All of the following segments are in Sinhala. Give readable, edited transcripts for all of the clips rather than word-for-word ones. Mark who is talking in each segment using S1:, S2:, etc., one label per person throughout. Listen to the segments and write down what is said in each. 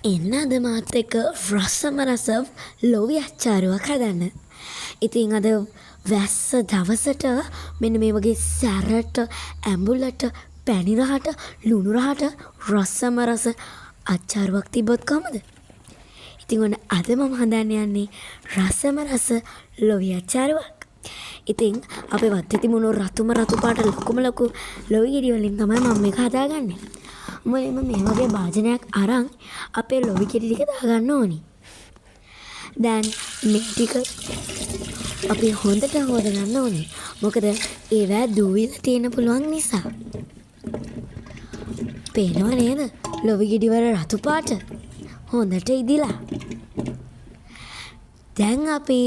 S1: එන්න අද මාත් එක්ක රසම රස ලොවි අච්චාරුවක් හදන්න. ඉතින් අද වැස්ස දවසට මෙන්න මේ වගේ සැරට, ඇඹුලට, පැණි රහට, ලුණු රහට රසම රස අච්චාරුවක් තිබ්බොත් කොහමද? ඉතින් ඔන්න අද මම හදන්න යන්නේ රසම රස ලොවි අච්චාරුවක්. ඉතින් අපේ වත්තේ තිබුණු රතුම රතු පාට ලොකු ලොවි ගෙඩි වලින් තමයි මම මේක හදාගන්නේ. මුලින්ම මේ වගේ භාජනයක් අරන් අපේ ලොවි ගෙඩි ටික දාගන්න ඕනි. දැන් මේ ටික අපි හොඳට හොදගන්න ඕනේ. මොකද ඒවා දූවිලා තියෙන්න පුළුවන් නිසා. පේනව නේද? ලොවි ගෙඩි වල රතු පාට හොඳට ඉදිලා. දැන් අපි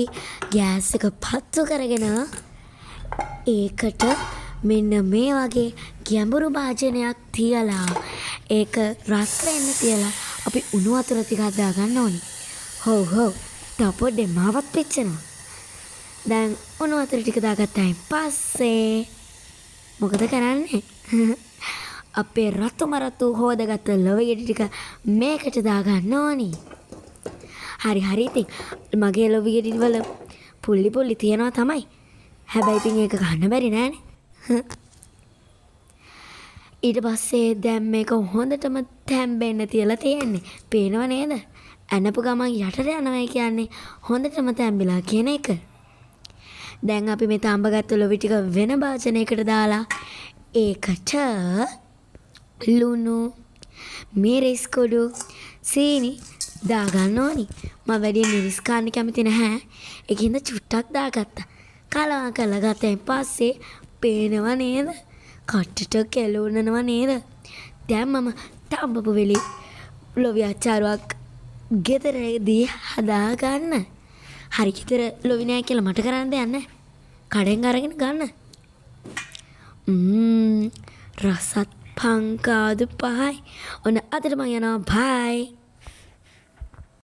S1: ගෑස් එක පත්තු කරගෙන ඒකට මෙන්න මේ වගේ ගැඹුරු භාජනයක් තියලා ඒක රත් වෙන්න තියලා අපි උණු වතුර ටිකක් දාගන්න ඕනේ. හොව් තපොඩේ මාවත් පිච්චෙනවා. දැන් උණු වතුර ටික දාගත්තායින් පස්සේ මොකද කරන්නේ? අපේ රතු හොදගත්ත ලොවි ගෙඩි ටික මේකට දාගන්න ඕනේ. හරි ඉතින් මගේ ලොවි ගෙඩි වල පුල්ලි තියනවා තමයි. හැබැයි ඉතින් ඒක ගන්න බැරි නෑනේ. ඊට පස්සේ දැන් මේක හොඳටම තැම්බෙන්න තියලා තියෙන්නේ. පේනව නේද? ඇනපු ගමන් යටට යනවා කියන්නේ හොඳටම තැම්බිලා කියන එක. දැන් අපි මේ තඹගත්තු ලොවි ටික වෙන භාජනයකට දාලා ඒකට ලුණු, මිරිස් කුඩු, සීනි දාගන්න ඕනි. මම වැඩි මිරිස් කන්න කැමති නැහැ. ඒකින්ද චුට්ටක් දාගත්තා. කලවා කරලා ගත්තයින් පස්සේ පේනව නේද? කට්ටට කෙලුණනව නේද? දැන් මම තඹපු වෙලි ලොවි අච්චාරුවක් ගෙදරදී හදාගන්න. හරි ගෙදර ලොවි නෑ කියලා මට කරන්න දෙයක් නෑ. කඩෙන් අරගෙන ගන්න. රසත් පංකාදු පහයි. ඔන්න අදට මම යනවා. බයි.